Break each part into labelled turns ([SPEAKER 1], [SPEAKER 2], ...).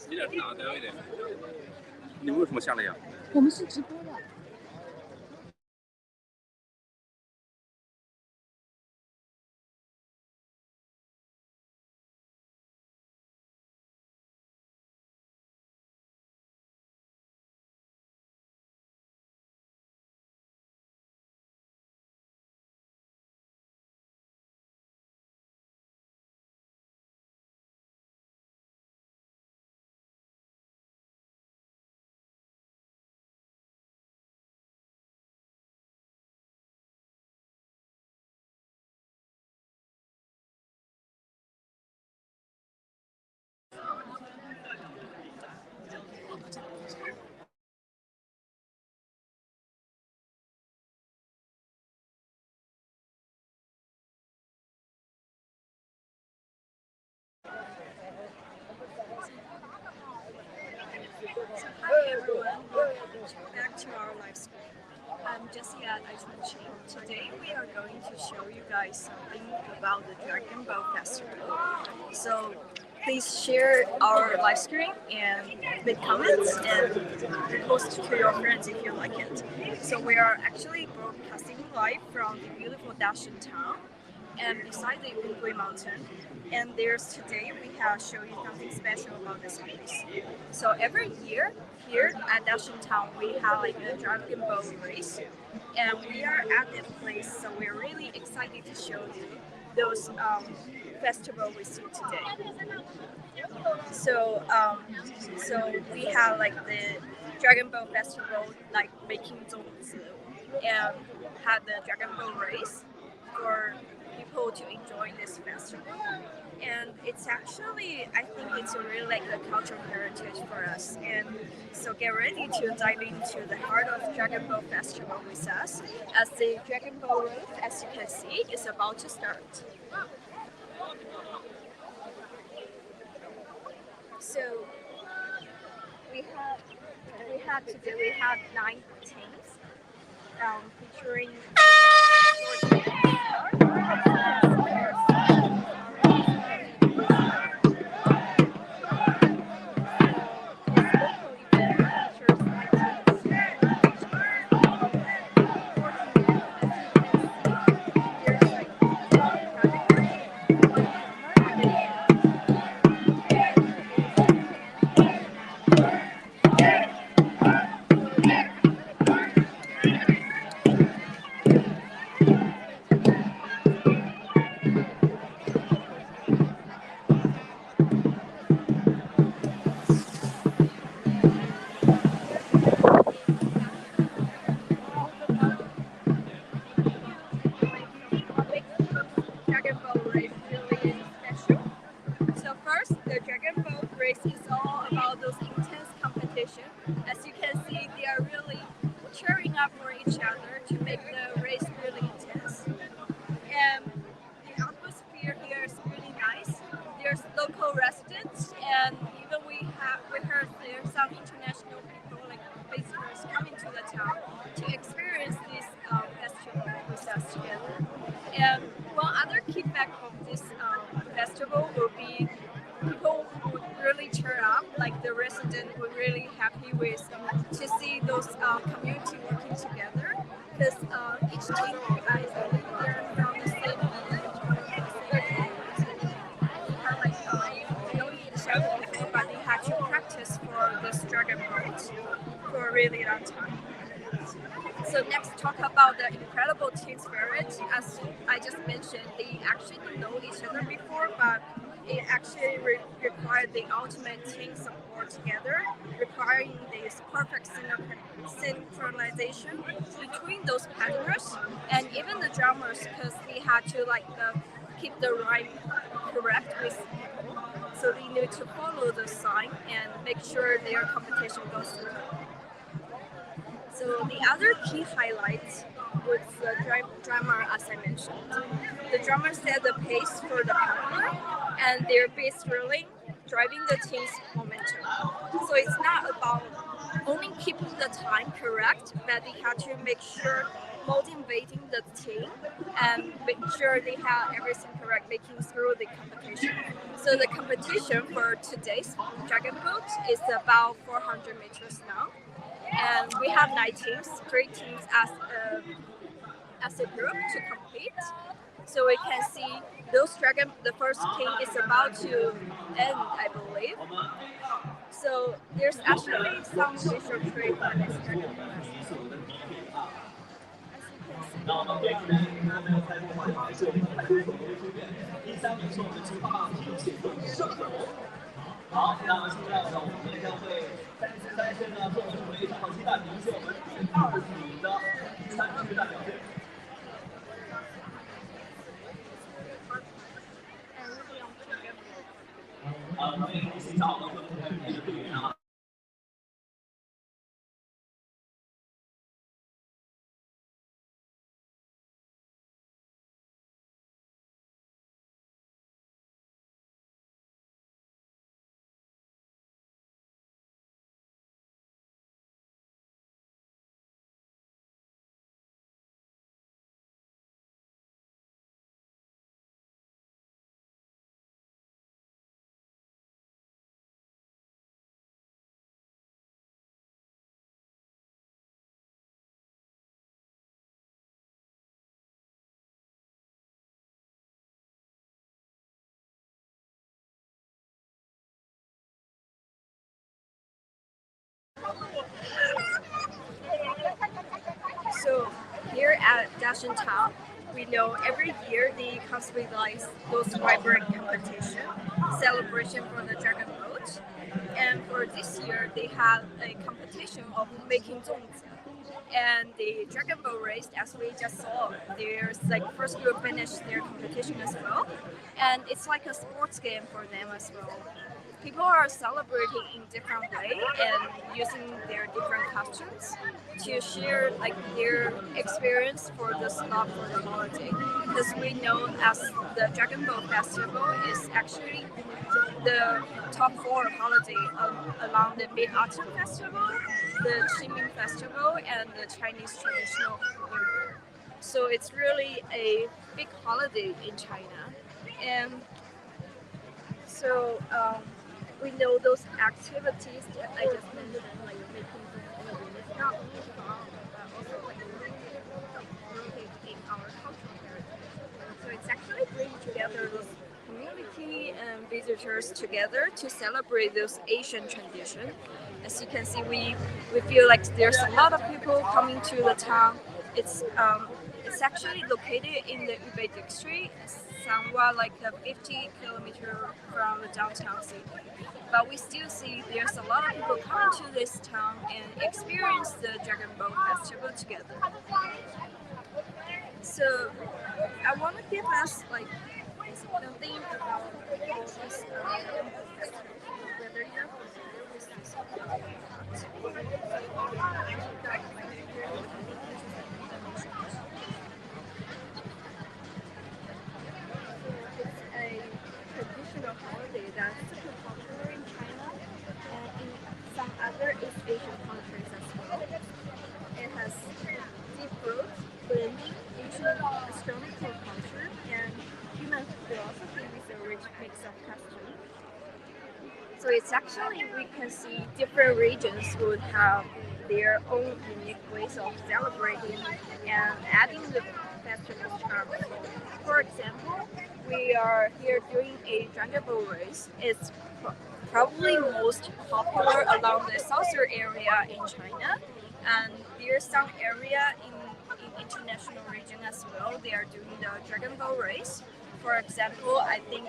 [SPEAKER 1] 你俩是哪个单位的？你们为什么下来呀？
[SPEAKER 2] 我们是直播的。
[SPEAKER 3] Hi everyone, welcome back to our live stream. I'm Jessie at iChongqing. Today we are going to show you guys something about the Dragon Boat Festival. So please share our live stream and make comments and post to your friends if you like it. So we are actually broadcasting live from the beautiful Dashan town and beside the Yubei mountain. And today we have shown you something special about this place. So every year here at Dashan town we have like a dragon boat race, and we are at this place, so we're really excited to show you those festival we see today. So we have like the dragon boat festival, like making Zongzi, and had the dragon boat race for people to enjoy this festival. And it's actually, I think it's really like a cultural heritage for us. And so get ready to dive into the heart of Dragon Boat Festival with us, as the Dragon Boat race, as you can see, is about to start. So we had 9 teams featuring 14 is all about those intense competition. As you can see, they are really cheering up for each other to make the race really intense. And the atmosphere here is really nice. There's local residents, and even we heard there's some international people, like visitors, coming to the town to experience this festival with us together. And one other key fact of this festival will be people would really turn up, like the residents were really happy with to see those community working together, because each team is they're from the same knowing each other before, but they had to practice for this dragon boat for a really long time. So next, talk about the incredible team spirit. As I just mentioned, they actually didn't know each other before, but it actually required the ultimate team support together, requiring this perfect synchronization between those paddlers and even the drummers, because they had to keep the rhyme correct with people. So they need to follow the sign and make sure their competition goes through. So the other key highlight was the drummer, as I mentioned. The drummer set the pace for the paddler, and their bass drilling driving the team's momentum. So it's not about only keeping the time correct, but they had to make sure motivating the team and make sure they have everything correct, making through the competition. So the competition for today's dragon boat is about 400 meters now, and we have 9 teams, 3 teams as a group to compete. So we can see those dragon. The first king is about to end, I believe. So there's actually some visual trait for this dragon boat. So here at Dashan Town, we know every year they constantly like those vibrant competition, celebration for the dragon boat. And for this year, they had a competition of making Zongzi. And the dragon boat race, as we just saw, there's like first group finished their competition as well. And it's like a sports game for them as well. People are celebrating in different way and using their different costumes to share like their experience for the love for the holiday. Because we know as the Dragon Boat Festival is actually the top 4 holiday along the Mid Autumn Festival, the Qingming Festival, and the Chinese traditional New Year. So it's really a big holiday in China, and so we know those activities that I just mentioned, like making not only fun, but also like rooted in our cultural heritage. So it's actually bringing together those community and visitors together to celebrate those Asian traditions. As you can see, we feel like there's a lot of people coming to the town. It's actually located in the Yubei district, somewhat like 50 kilometers from the downtown city. But we still see there's a lot of people coming to this town and experience the Dragon Boat Festival together. So I want to give us like something about this festival, whether you're familiar with this or traditional holiday that's super popular in China and in some other East Asian countries as well. It has deep roots blending ancient astronomical culture and human philosophy with a rich mix of customs. So it's actually, we can see different regions would have their own unique ways of celebrating and adding the festival charm. For example, we are here doing a Dragon Boat race. It's probably most popular along the southern area in China, and there's some area in international region as well. They are doing the Dragon Boat race. For example, I think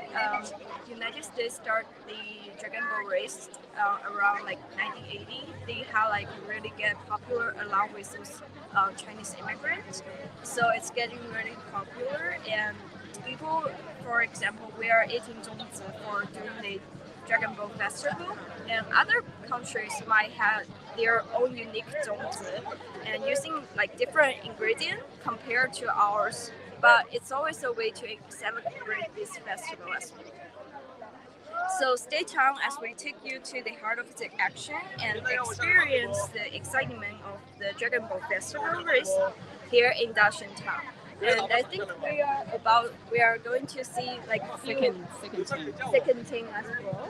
[SPEAKER 3] United States started the Dragon Boat race around like 1980. They have like really get popular along with those Chinese immigrants. So it's getting really popular, and people, for example, we are eating Zongzi for doing the Dragon Boat Festival, and other countries might have their own unique Zongzi and using like different ingredients compared to ours. But it's always a way to celebrate this festival as well. So stay tuned as we take you to the heart of the action and experience the excitement of the Dragon Ball Festival race here in Dashan Town. And I think we are going to see like second team as well.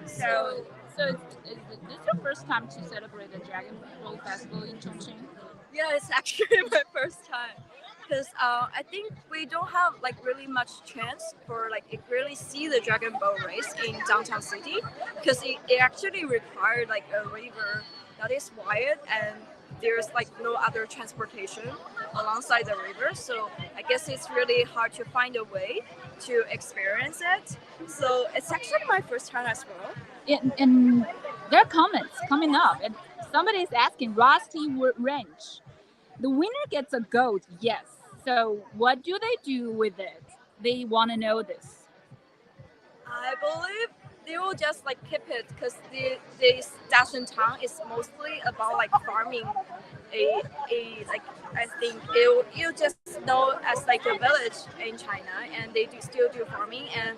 [SPEAKER 2] So, is this your first time to celebrate the Dragon Ball Festival in Chongqing?
[SPEAKER 3] Yeah, it's actually my first time because I think we don't have like really much chance for like really see the Dragon Ball race in downtown city because it actually required like a river that is wide and there's like no other transportation alongside the river. So I guess it's really hard to find a way to experience it. So it's actually my first time as well.
[SPEAKER 2] And there are comments coming up, and somebody is asking Rusty Ranch. The winner gets a goat, yes. So what do they do with it? They want to know this.
[SPEAKER 3] I believe they will just like keep it because the Dashan town is mostly about like farming. A like I think you just know as like a village in China, and they still do farming. And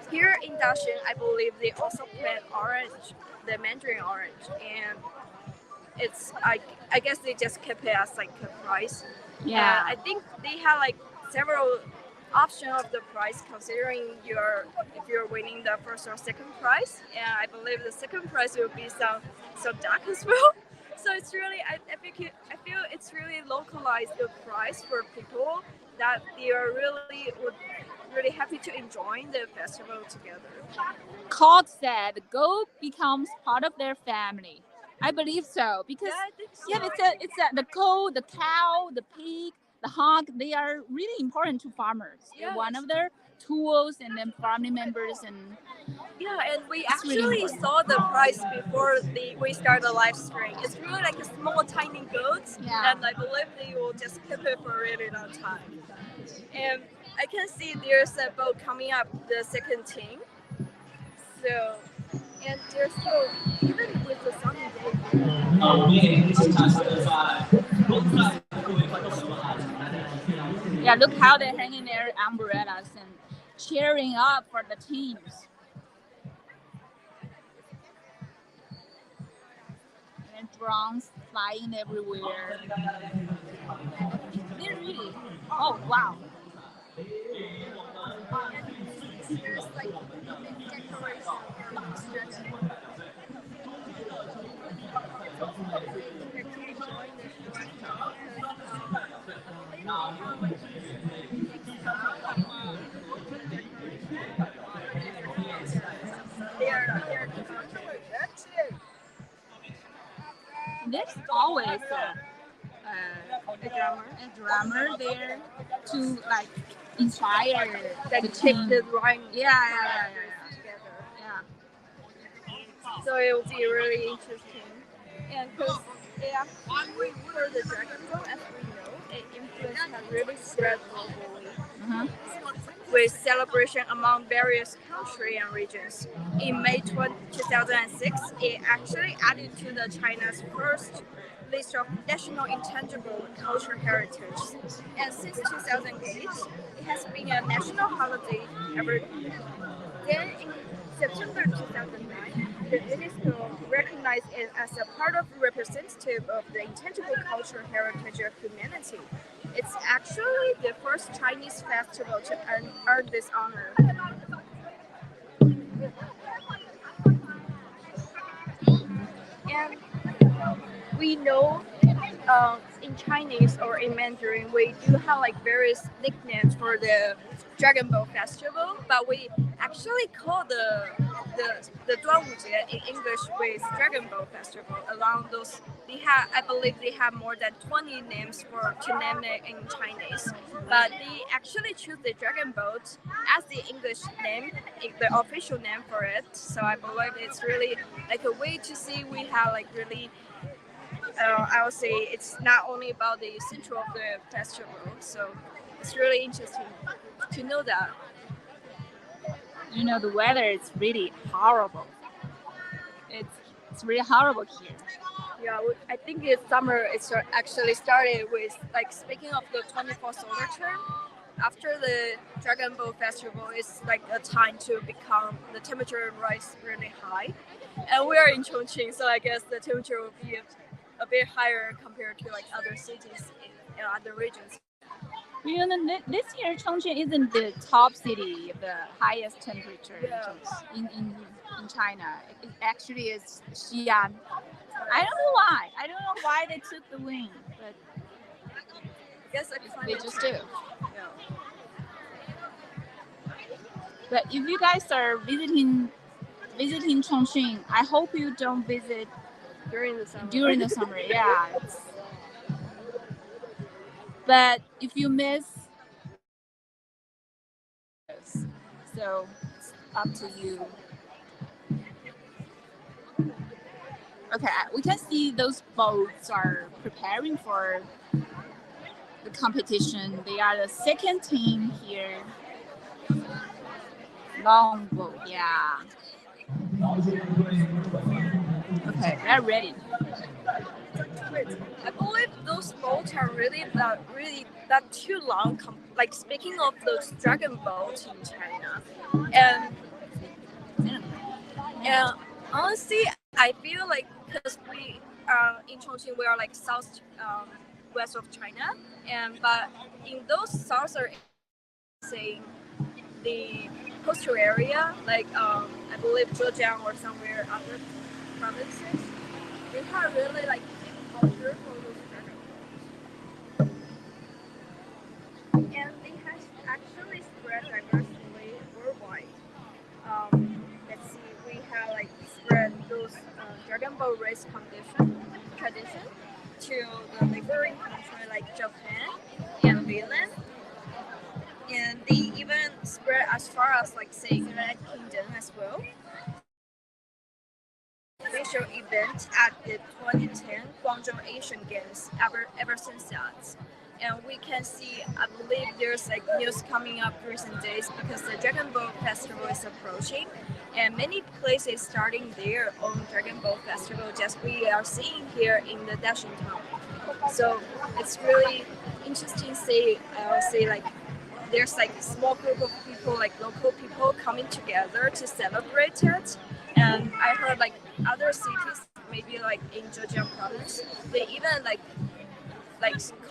[SPEAKER 3] here in Dashan, I believe they also plant orange, the mandarin orange, and it's I guess they just keep it as like a price.
[SPEAKER 2] Yeah.
[SPEAKER 3] I think they have like several option of the price considering if you're winning the first or second prize. And I believe the second prize will be some duck as well. So it's really I feel it's really localized the price for people that they are really happy to enjoy the festival together.
[SPEAKER 2] Cod said the goat becomes part of their family. I believe so because
[SPEAKER 3] Yeah, I think so.
[SPEAKER 2] the goat, the cow, the pig, the hog. They are really important to farmers. They're one of their tools and then family members and
[SPEAKER 3] yeah, and we
[SPEAKER 2] It's really
[SPEAKER 3] actually saw the price before we start the live stream. It's really like a small, tiny goat,
[SPEAKER 2] Yeah.
[SPEAKER 3] and I believe they will just keep it for a really long time. And I can see there's a boat coming up, the second team. So, and there's still even with the sunny day.
[SPEAKER 2] ，Yeah, Yeah, look how they're hanging their umbrellas and cheering up for the teams. And drones flying everywhere. They're really, oh wow.
[SPEAKER 3] There's like decoration around stretching.
[SPEAKER 2] There's always a drummer there to like inspire
[SPEAKER 3] Like
[SPEAKER 2] the
[SPEAKER 3] take
[SPEAKER 2] team.
[SPEAKER 3] the drawing
[SPEAKER 2] Yeah.
[SPEAKER 3] So it will be really interesting. And because for the Dragon Ball, as we know, its influence has really spread globally.
[SPEAKER 2] Uh-huh.
[SPEAKER 3] With celebration among various countries and regions. In May 2006, it actually added to the China's first list of national intangible cultural heritage. And since 2008, it has been a national holiday every year. Then in September 2009, the UNESCO recognized it as a part of representative of the intangible cultural heritage of humanity. It's actually the first Chinese festival to earn this honor. And we know in Chinese or in Mandarin, we do have like various nicknames for the Dragon Ball festival, but we actually call the Duanwujie in English with Dragon Ball festival. Along those, I believe they have more than 20 names to name it in Chinese, but they actually choose the Dragon Boat as the English name, the official name for it. So I believe it's really like a way to see we have like really. I would say it's not only about the central of the festival, so it's really interesting to know that.
[SPEAKER 2] You know, the weather is really horrible. It's really horrible here.
[SPEAKER 3] Yeah, I think it's summer. It's actually started with like speaking of the 24 solar term. After the Dragon Ball festival, it's like a time to become the temperature rise really high, and we are in Chongqing, so I guess the temperature will be a bit higher compared to like other cities in other regions.
[SPEAKER 2] You know, this year Chongqing isn't the top city of the highest temperature in China. It actually is Xi'an. I don't know why. I don't know why they took the win, but
[SPEAKER 3] I guess
[SPEAKER 2] they just do.
[SPEAKER 3] Yeah.
[SPEAKER 2] But if you guys are visiting Chongqing, I hope you don't visit
[SPEAKER 3] During the summer.
[SPEAKER 2] Yeah. But if you miss, so it's up to you. Okay, we can see those boats are preparing for the competition. They are the second team here. Longboat, yeah. Okay, they're ready.
[SPEAKER 3] I believe those boats are really not too long. Like speaking of those dragon boats in China, and honestly, I feel like because we in Chongqing we are like south west of China, and but in those southern saying the coastal area, like I believe Zhejiang or somewhere other provinces, they have really like culture for those dragon boats. And they have actually spread diversely worldwide. Let's see, we have like spread those Dragon Ball race tradition to the neighboring country like Japan and Finland. And they even spread as far as like say United Kingdom as well. Official event at the 2010 Guangzhou Asian Games ever since that. And we can see, I believe there's like news coming up recent days because the Dragon Ball Festival is approaching, and many places starting their own Dragon Ball Festival, just we are seeing here in the Dashin town. So it's really interesting say like there's like a small group of people, like local people coming together to celebrate it. And I heard like other cities, maybe like in Zhejiang province, they even like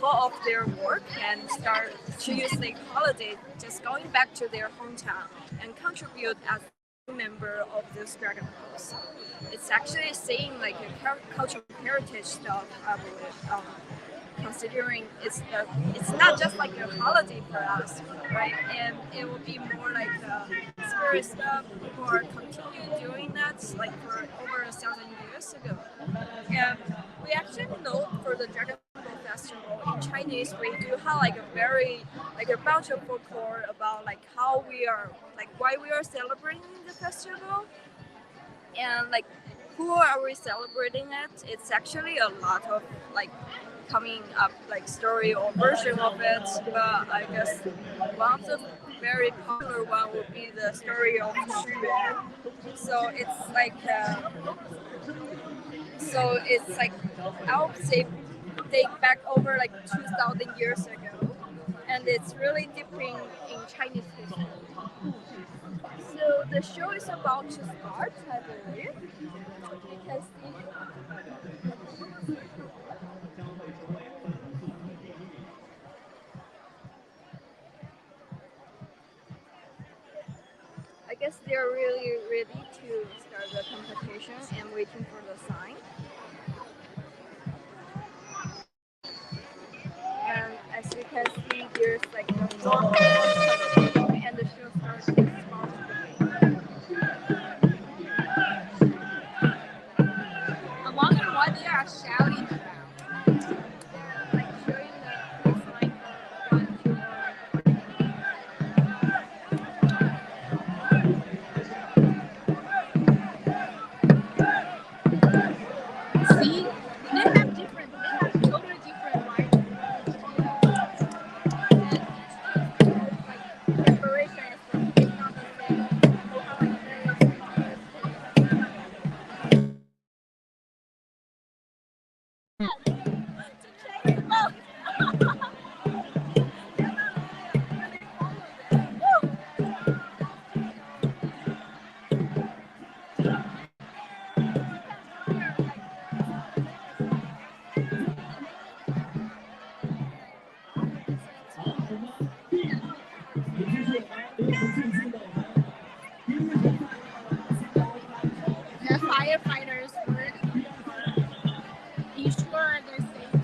[SPEAKER 3] call off their work and start to use the holiday just going back to their hometown and contribute as a member of this dragon boat. So it's actually saying like a cultural heritage stuff, I believe. Considering it's not just like a holiday for us, right? And it will be more like spirit stuff. People are continuing doing that like for over 1,000 years ago. And we actually know for the Dragon Boat Festival in Chinese, we do have like a bunch of folklore about like how we are, like why we are celebrating the festival, and like who are we celebrating it. It's actually a lot of like coming up like story or version of it, but I guess one of the very popular one would be the story of Yubei. So it's like I would say date back over like 2,000 years ago, and it's really deep in Chinese history. So the show is about to start, I believe. You can see. I guess they're really ready to start the competition and waiting for the sign. And as you can see, there's like the floor and the show starts with small.
[SPEAKER 2] I'm wondering what they are shouting about.
[SPEAKER 3] They're like showing the sign for 1, 2, 3.
[SPEAKER 2] See, they have totally different writing. The firefighters were ensure their safety.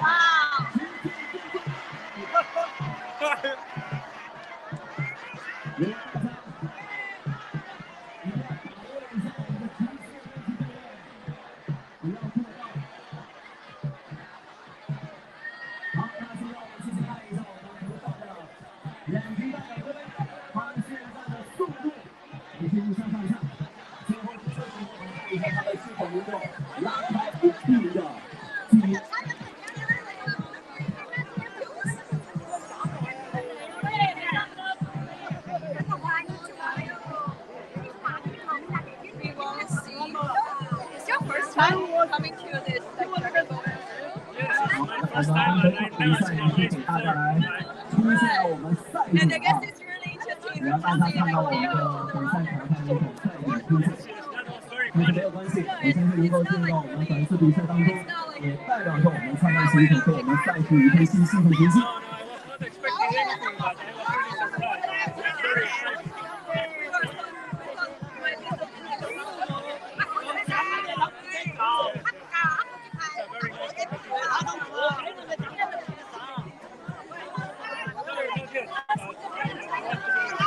[SPEAKER 2] Wow.
[SPEAKER 3] We want to see. It's your first time coming to this like, Dragon Boat Festival?
[SPEAKER 1] First time, and I never seen a race before.
[SPEAKER 3] And I guess it's really interesting to see like they are on the road.
[SPEAKER 1] That was very funny.
[SPEAKER 3] No, it's not like really, it's not like
[SPEAKER 1] No, I was not expecting anything, but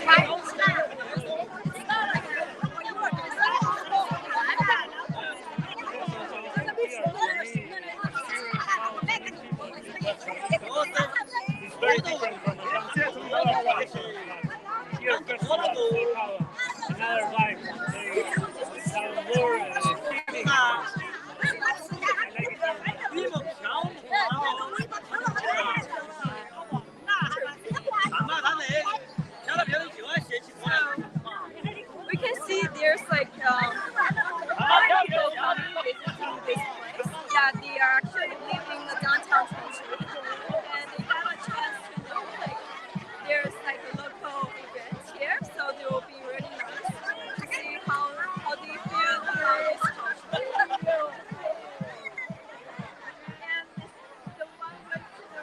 [SPEAKER 1] I was really surprised. It's very exciting. It's very different from the Zongzi tradition. Here, first of all, we have another vibe.
[SPEAKER 3] around Chongqing, and they got a chance to know like there's like a local event here, so they will be really nice to see how they feel this culture. And the one way to the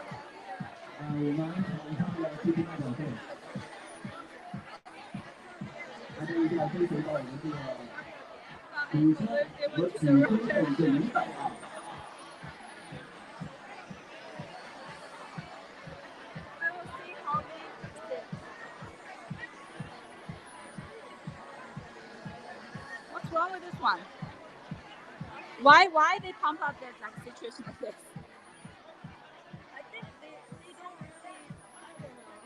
[SPEAKER 3] they went to the wrong direction. We will see how they fix it.
[SPEAKER 2] What's wrong with this one? Why they pump up that like situation like this?
[SPEAKER 3] I think they don't really, I don't know.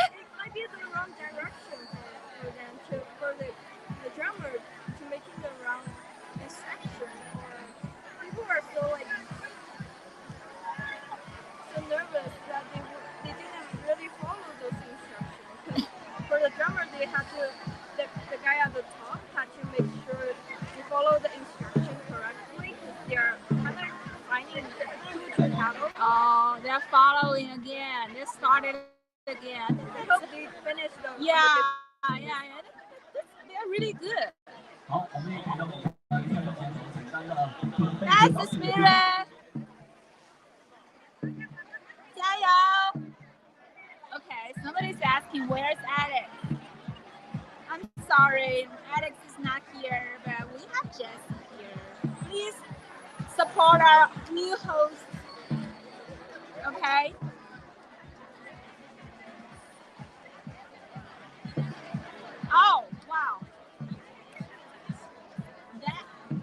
[SPEAKER 3] It might be the wrong direction for them for the drummer to making the wrong instruction, or people are so like so nervous that they didn't really follow those instructions. 'Cause for the drummer, they had to the guy at the top had to make sure you follow the instruction correctly, because they're kind of finding two paddles.
[SPEAKER 2] Oh, they're following again. They started again.
[SPEAKER 3] I hope they finish the
[SPEAKER 2] Yeah. They're really good. That's the spirit. 加油. Okay, somebody's asking where's Alex. I'm sorry, Alex is not here, but we have Jessie here. Please support our new host. Okay. Oh wow.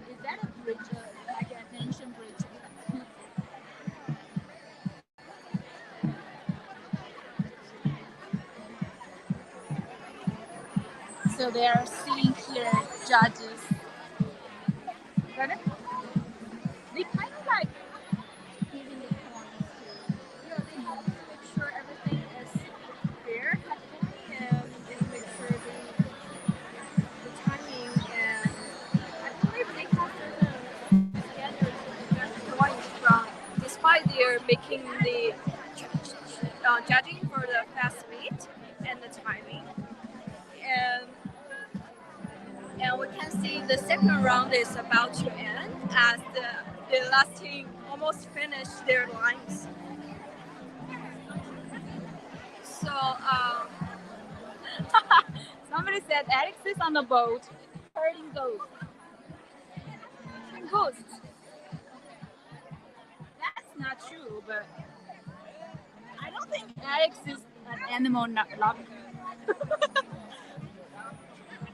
[SPEAKER 2] Is that a bridge, like an ancient bridge? So they are sitting here, judges. Got it? They kind of like giving the points to.
[SPEAKER 3] Yeah, they have to make sure everything is fair, and they make sure the timing, and I believe they have certain standards that points from, despite they're making the judging for the fast speed and the timing, and we can see the second round is about to end as the last team almost finished their lines. So
[SPEAKER 2] Somebody said Alex is on the boat, herding ghosts. Ghosts. That's not true, but I don't think Alex is an animal lover.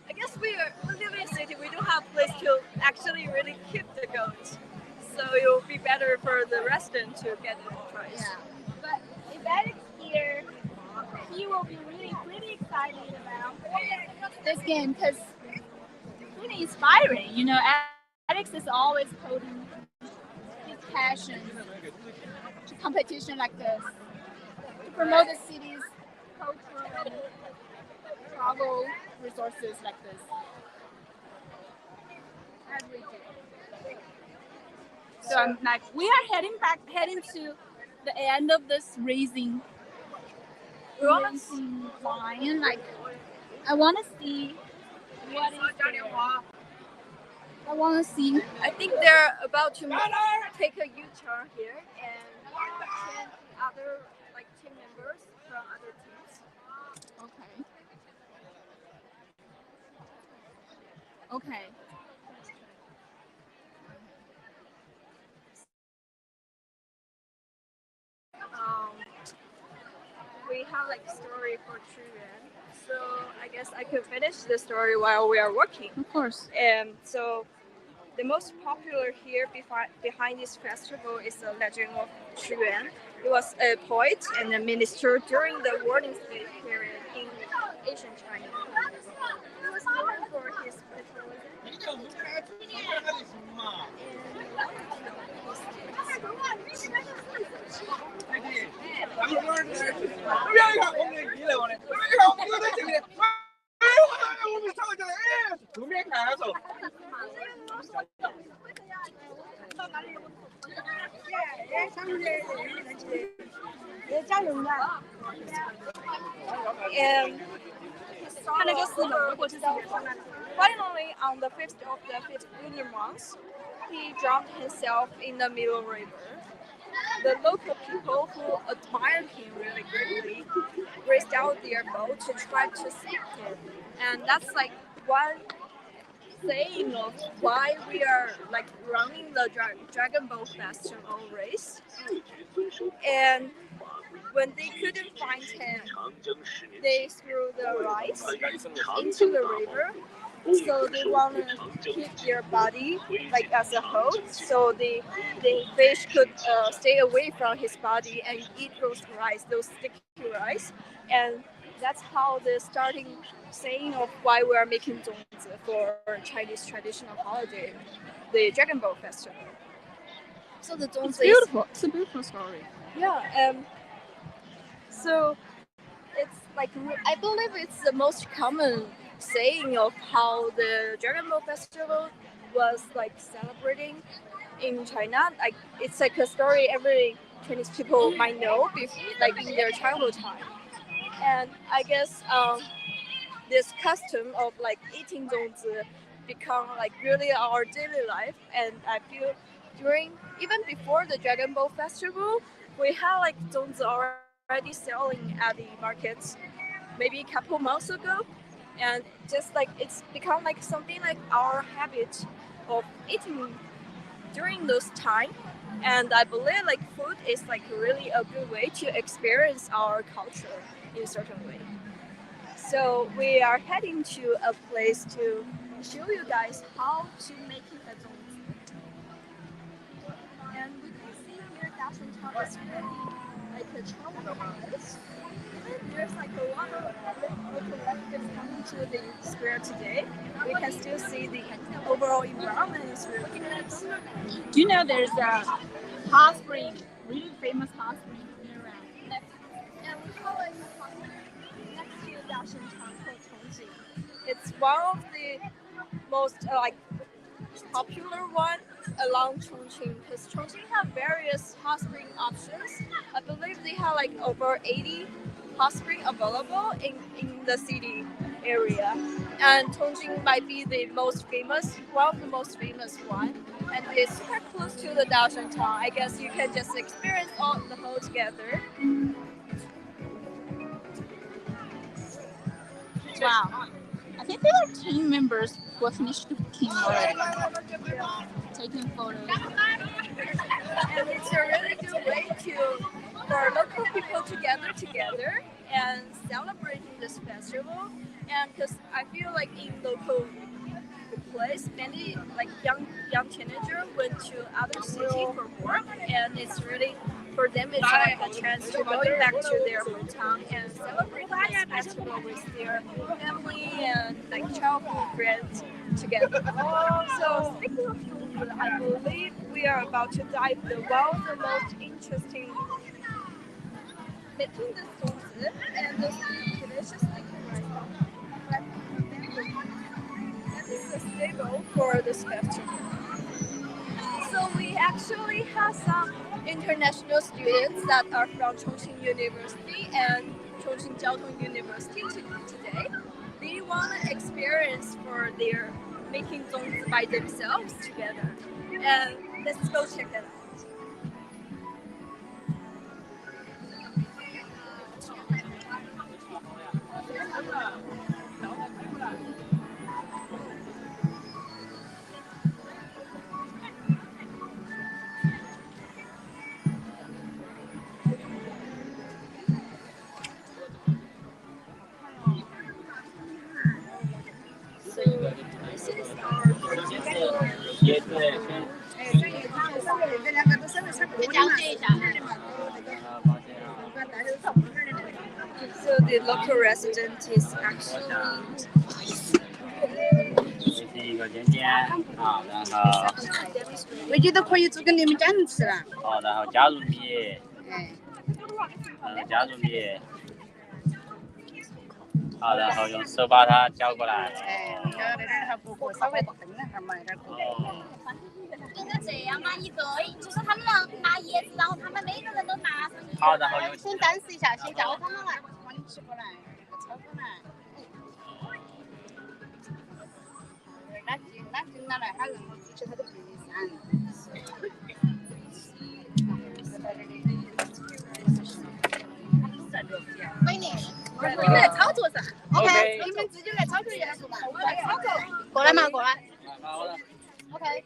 [SPEAKER 3] I guess we live in a city. We don't have place to actually really keep the goats, so it will be better for the resident to get the prize.
[SPEAKER 2] Yeah. But if Alex here, he will be really pretty excited about this game because it's pretty inspiring. You know, Alex is always putting his passion to competition like this to promote the city's cultural and travel resources like this. Every day. So I'm like, we are heading to the end of this racing line. Like, I want to see what is there. I want to see.
[SPEAKER 3] I think they're about to take a U-turn here and send other like team members from other teams.
[SPEAKER 2] Okay. Okay.
[SPEAKER 3] We have like a story for children, so I guess I could finish the story while we are working.
[SPEAKER 2] Of course.
[SPEAKER 3] So the most popular here behind this festival is the legend of Yuan. He was a poet and a minister during the warring state period in ancient China. He was known for his spiritualism. And kind of just finally, on the 5th of the 5th lunar month, he drowned himself in the Middle River. The local people who admired him really greatly raised out their boat to try to save him. And that's like one saying of why we are like running the Dragon Boat Festival race. And when they couldn't find him, they threw the rice into the river. So they want to keep their body like as a whole, so the fish could stay away from his body and eat those rice, those sticky rice, and that's how the starting saying of why we are making Zongzi for Chinese traditional holiday, the Dragon Boat Festival. So the Zongzi
[SPEAKER 2] It's beautiful. It's a beautiful story.
[SPEAKER 3] Yeah. So it's like I believe it's the most common saying of how the Dragon Boat Festival was like celebrating in China. Like it's like a story every Chinese people might know, like in their childhood time. And I guess this custom of like eating Zongzi become like really our daily life. And I feel even before the Dragon Boat Festival, we had like Zongzi already selling at the markets maybe a couple months ago. And just like it's become like something like our habit of eating during those time. And I believe like food is like really a good way to experience our culture in a certain way. So we are heading to a place to show you guys how to make it a Zongzi. And we can see here Daosheng is really like a travel place. There's like a lot of local residents coming to the square today. We can still see the overall environment is really nice.
[SPEAKER 2] Do you know there's a hot spring, really famous hot spring here around?
[SPEAKER 3] And we call it next to Daosheng called Chongqing. It's one of the most popular one along Chongqing, because Chongqing have various hot spring options. I believe they have like over 80 hot spring available in the city area, and Chongqing might be the most famous, one of the most famous one, and it's super close to the Daosheng town. I guess you can just experience all the whole together.
[SPEAKER 2] Wow. I think there are team members who have finished cooking already, taking photos.
[SPEAKER 3] And it's a really good way for local people to gather together and celebrating this festival. And because I feel like in local place, many like young teenagers went to other city for work, and it's really for them it's like a chance to going back to their hometown and celebrate this festival with their family and like childhood friends together. So speaking of food, I believe we are about to dive into one of the most interesting between the Zongzi and the delicious liquor rice. That is the staple for this festival. So we actually have some international students that are from Chongqing University and Chongqing Jiaotong University today. They want to experience for their making Zongzi by themselves together. And let's go check it out. So the local resident is actually
[SPEAKER 4] 回去都可以做给你们家人吃了。
[SPEAKER 5] 好，然后加入米，加入米，好，然后用手把它搅过来。
[SPEAKER 4] 搅的然后过过稍微炖了哈嘛，有点过。
[SPEAKER 6] 应该这样嘛，一个就是他们拿椰子，然后他们每个人都拿上
[SPEAKER 5] 好，然后有
[SPEAKER 4] 先展示一下，先叫他们来，往你骑过来，超过来。那进来了，他任何之前他都不理散。美女，你们来操作噻 ？OK， 你们直接来操作元素嘛。操作，过来嘛，过来。OK。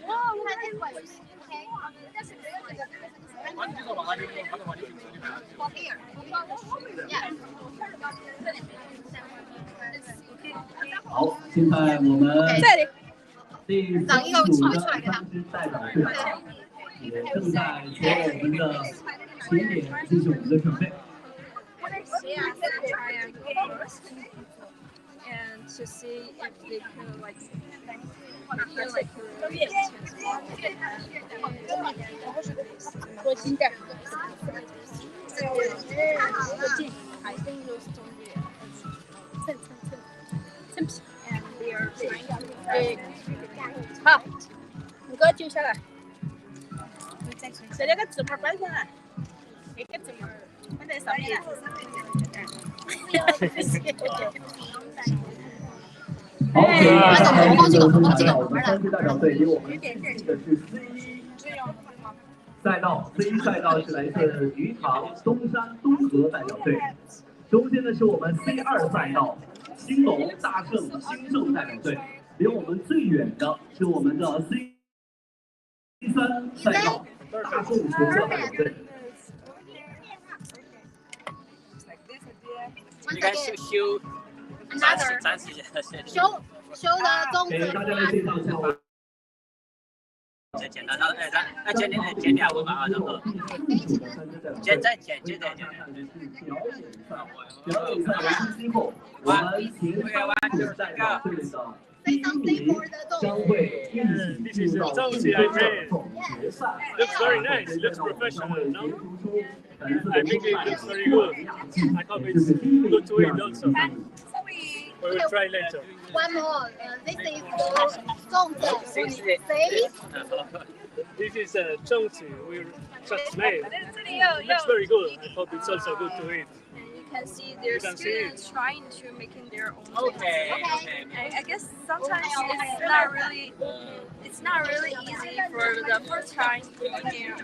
[SPEAKER 4] 哇，我看那个。
[SPEAKER 6] 好，现在我们第三组的3支代表队也正在做我们的起点进行我们的准备。
[SPEAKER 3] And to see if they can like I think those Zongzi and they are trying to
[SPEAKER 4] 好，你给我揪下来。这两个字母摆上来，这个字母摆在上面。
[SPEAKER 6] 好，我们3支代表队离我们近的是 C1 赛道，C1 赛道是来自鱼塘东山东河代表队，中间的是我们 C2 赛道兴隆大圣兴盛代表队，离我们最远的是我们的 C3 赛道大众学校代表队。
[SPEAKER 5] 你看修展示一下，
[SPEAKER 4] 修的种子。
[SPEAKER 6] 给大家来介绍一下我。
[SPEAKER 5] 再简单，剪掉我吧，然后剪。
[SPEAKER 6] 表演赛完毕之后，我们前3组代表队的第1名将会一起进入到总决赛。
[SPEAKER 1] Looks very nice. Looks professional. No? I think it looks very good. I hope it's good to eat also. We will try later.
[SPEAKER 4] One more. This is Zongzi.
[SPEAKER 1] This is Chongqing we just made. Looks very good. I hope it's also good to eat.
[SPEAKER 3] you can see their students trying to making their own.
[SPEAKER 5] Okay.
[SPEAKER 3] I guess sometimes it's not really easy for the first time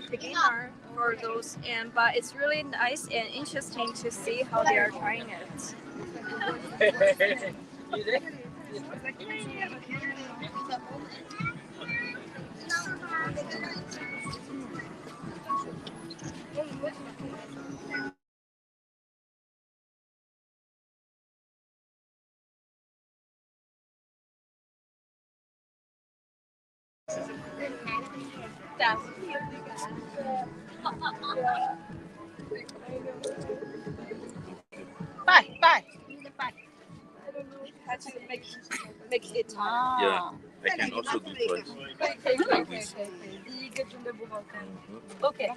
[SPEAKER 3] beginner for those, but it's really nice and interesting to see how they are trying it.
[SPEAKER 4] Bye.
[SPEAKER 3] How to make it time.
[SPEAKER 7] Yeah, I can also do twice.
[SPEAKER 3] Okay.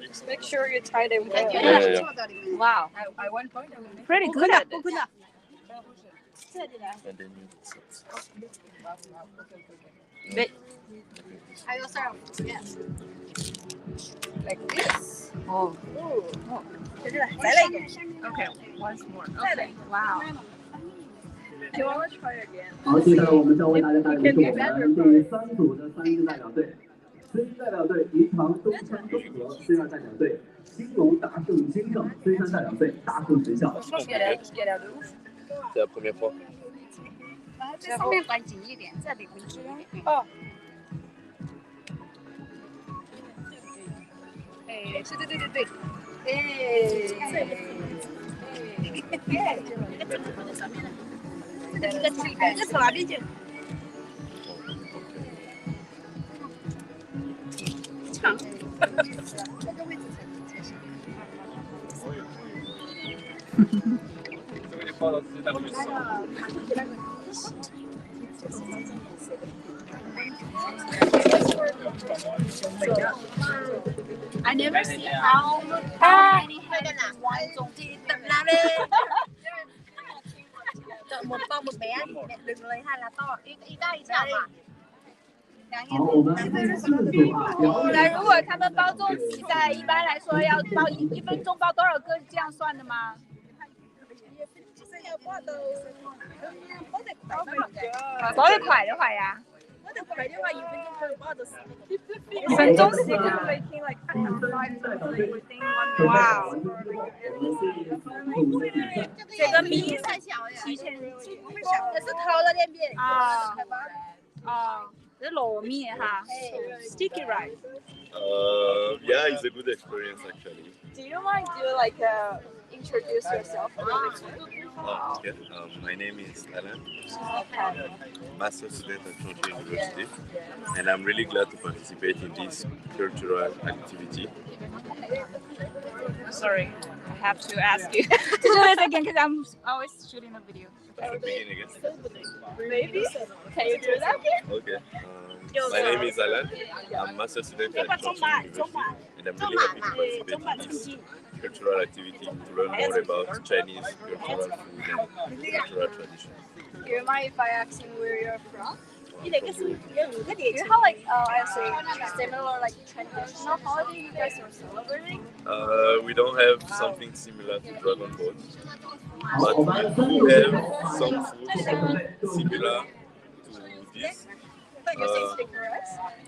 [SPEAKER 3] Just make sure you tie them well.
[SPEAKER 7] Yeah.
[SPEAKER 2] Wow,
[SPEAKER 3] I 1 point.
[SPEAKER 2] pretty good at it.
[SPEAKER 7] And then you
[SPEAKER 2] But
[SPEAKER 4] How yourself? Yes.
[SPEAKER 3] Like this.
[SPEAKER 2] oh,
[SPEAKER 3] Okay, once more. Okay.
[SPEAKER 2] wow.
[SPEAKER 3] Do you want to try again?
[SPEAKER 6] 好，接下来我们将为大家带来的是我们第3组的3支代表队。C1代表队宜昌东山东河，C2代表队兴隆大圣兴盛，C3代表队大圣学校。
[SPEAKER 3] Get out of
[SPEAKER 7] C'est la première fois.
[SPEAKER 4] 这上面关紧一点，这里不是。
[SPEAKER 3] 哦。哎，是对。这个从哪边去？长。这个位置才行。I never see how many heads one Zongzi.
[SPEAKER 4] một to một bé, đừng lấy hai là to,一大一小嘛。
[SPEAKER 6] 好，我们迅速啊，
[SPEAKER 2] 那如果他们包粽子，在一般来说要包1分钟包多少个这样算的吗？包得快的话呀。1分钟是哇，这个米太小呀，7000
[SPEAKER 4] 但是烤了点面
[SPEAKER 2] 啊啊，这是糯米哈 ，sticky rice。Yeah,
[SPEAKER 7] it's a good experience actually.
[SPEAKER 3] Do you mind to like introduce yourself?
[SPEAKER 7] Okay. My name is Alan. Master student at Chongqing University, and I'm really glad to participate in this cultural activity.
[SPEAKER 2] Sorry, I have to ask you to do this again because I'm always shooting a video.
[SPEAKER 7] I can begin again.
[SPEAKER 3] Maybe. Can you do that?
[SPEAKER 7] Okay. My name is Alan. I'm master student at Chongqing University, and I'm really happy to participate in this cultural activity to learn more about Chinese cultural food and cultural traditions.
[SPEAKER 3] Do you mind if I ask you where you're from? Do you have like I say similar like traditional holiday you guys are celebrating?
[SPEAKER 7] We don't have something similar to Dragon Boat, but we do have some food similar to this.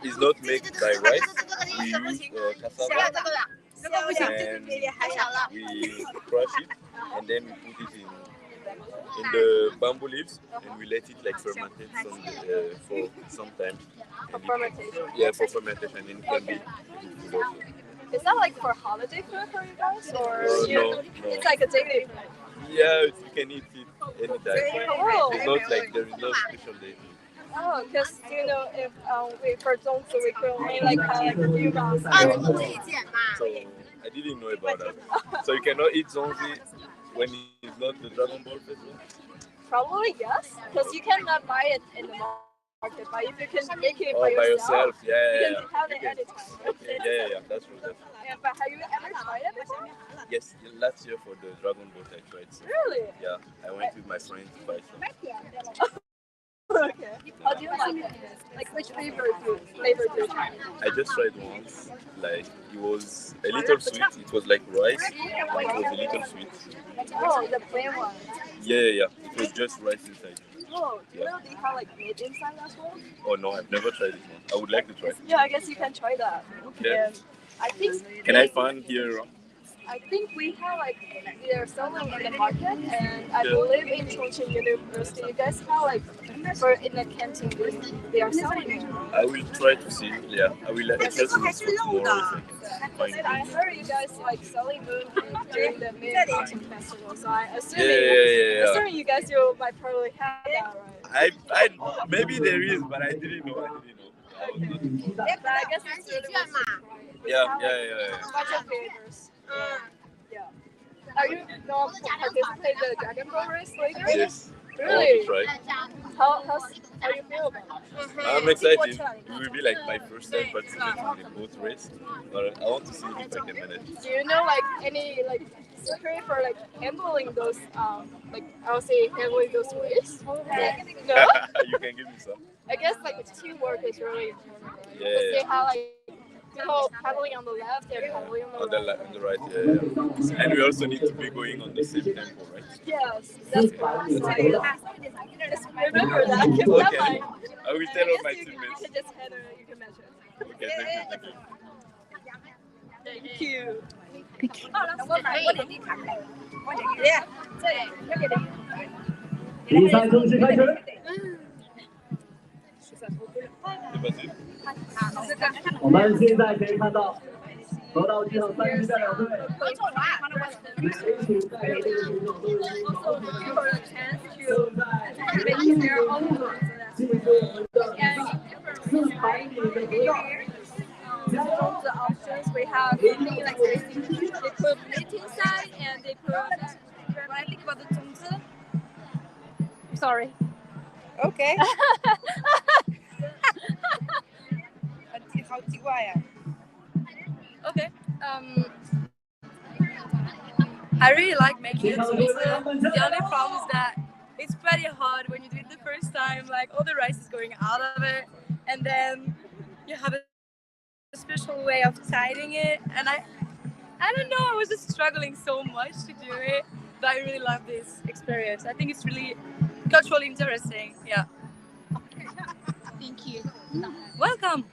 [SPEAKER 7] It's not made by rice. We use cassava and we crush it and then we put it in the bamboo leaves and we let it like fermentate for some time.
[SPEAKER 3] For fermentation?
[SPEAKER 7] Yeah, for fermentation, and it can be food also.
[SPEAKER 3] Is that like for holiday food for you guys, or
[SPEAKER 7] no.
[SPEAKER 3] It's like a daily food?
[SPEAKER 7] Yeah, you can eat it anytime.
[SPEAKER 3] Oh.
[SPEAKER 7] It's not like there is no special day.
[SPEAKER 3] Oh, because you know if we for Zongzi we could only like have like a few rounds.
[SPEAKER 7] So I didn't know about that. So you cannot eat Zongzi when it's not the Dragon Ball festival?
[SPEAKER 3] Probably yes, because you cannot buy it in the market. But if you can make it
[SPEAKER 7] by yourself,
[SPEAKER 3] you can have it anytime.
[SPEAKER 7] Yeah, that's true.
[SPEAKER 3] Yeah, but have you ever tried it before?
[SPEAKER 7] Yes, last year for the Dragon Boat I tried. So,
[SPEAKER 3] really?
[SPEAKER 7] Yeah, I went with my friend to buy some.
[SPEAKER 3] Okay. How do you like it? Like which flavor do you try?
[SPEAKER 7] I just tried once. Like it was a little sweet. It was like rice, but it was a little sweet.
[SPEAKER 3] Oh, the plain one.
[SPEAKER 7] Yeah. It was just rice inside.
[SPEAKER 3] Oh, do you know they have like meat inside as well?
[SPEAKER 7] Oh no, I've never tried this one. I would like to try.
[SPEAKER 3] Yeah, I guess you can try that.
[SPEAKER 7] Yeah.
[SPEAKER 3] And I think.
[SPEAKER 7] Can I find here?
[SPEAKER 3] I think we have like they're selling in the market, and I believe in Chongqing University, you guys have like for in the canteen they are selling it.
[SPEAKER 7] I will try to see. Yeah, I will just look tomorrow if I can find it.
[SPEAKER 3] I heard you guys like selling moon during the Mid-Autumn Festival, so I assume assuming you guys might probably have that, right?
[SPEAKER 7] I maybe there is, but I didn't know.
[SPEAKER 3] But I guess it's really
[SPEAKER 7] Yeah.
[SPEAKER 3] What's your favorites? Yeah. Are you going to participate in the Dragon Ball race later?
[SPEAKER 7] Yes.
[SPEAKER 3] Really?
[SPEAKER 7] Try.
[SPEAKER 3] How you feel about it?
[SPEAKER 7] I'm excited. It will be like my first time participating in the boat race, but I want to see if I can manage.
[SPEAKER 3] Do you know like any like secret for like handling those like I would say handling those waves? No.
[SPEAKER 7] You can give me some.
[SPEAKER 3] I guess like teamwork is really important. Right?
[SPEAKER 7] Yeah.
[SPEAKER 3] Because they have like people paddling on the left and paddling on the right.
[SPEAKER 7] On the right, yeah. And we also need to be going on the same tempo, right?
[SPEAKER 3] Yes, that's right. Just remember that.
[SPEAKER 7] Okay. I will tell all my teammates.
[SPEAKER 3] You can just head you can measure.
[SPEAKER 7] Okay, thank you.
[SPEAKER 3] Thank you.
[SPEAKER 2] Thank you.
[SPEAKER 6] 比赛正式开始。我们现在可以看到，河道机场3支代表队，每一组代表队的选手都有进入我们的400米的河道。
[SPEAKER 3] All the options we have something like this. They put meat inside and they put. When I think about the Zongzi.
[SPEAKER 2] Sorry.
[SPEAKER 4] Okay.
[SPEAKER 3] Okay. I really like making it. The only problem is that it's pretty hard when you do it the first time. Like all the rice is going out of it, and then you have a special way of tying it. And I don't know. I was just struggling so much to do it, but I really love this experience. I think it's really culturally interesting. Yeah.
[SPEAKER 2] Thank you.
[SPEAKER 3] Welcome.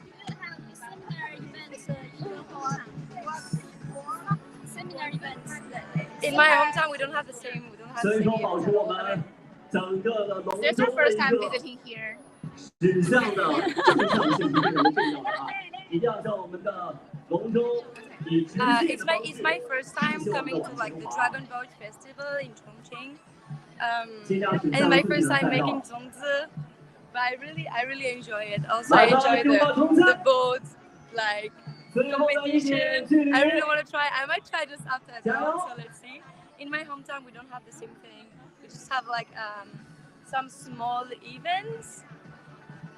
[SPEAKER 4] Seminar events.
[SPEAKER 3] In my hometown, we don't have the same. We don't have the
[SPEAKER 6] 所以
[SPEAKER 3] same.
[SPEAKER 6] 说，保持我们整个的龙
[SPEAKER 2] This is
[SPEAKER 6] 舟
[SPEAKER 2] your
[SPEAKER 6] 的
[SPEAKER 2] first
[SPEAKER 6] 一
[SPEAKER 2] time
[SPEAKER 6] 个
[SPEAKER 2] visiting here.
[SPEAKER 6] 指向的方向性是非常的重要的啊！一定要将我们的龙舟以直线
[SPEAKER 3] It's my first time coming to like the Dragon Boat Festival in Chongqing, and my first time making Zongzi. But I really enjoy it. Also, I enjoy the boat like competition. I really want to try. I might try this after as well. So let's see. In my hometown, we don't have the same thing. We just have like some small events,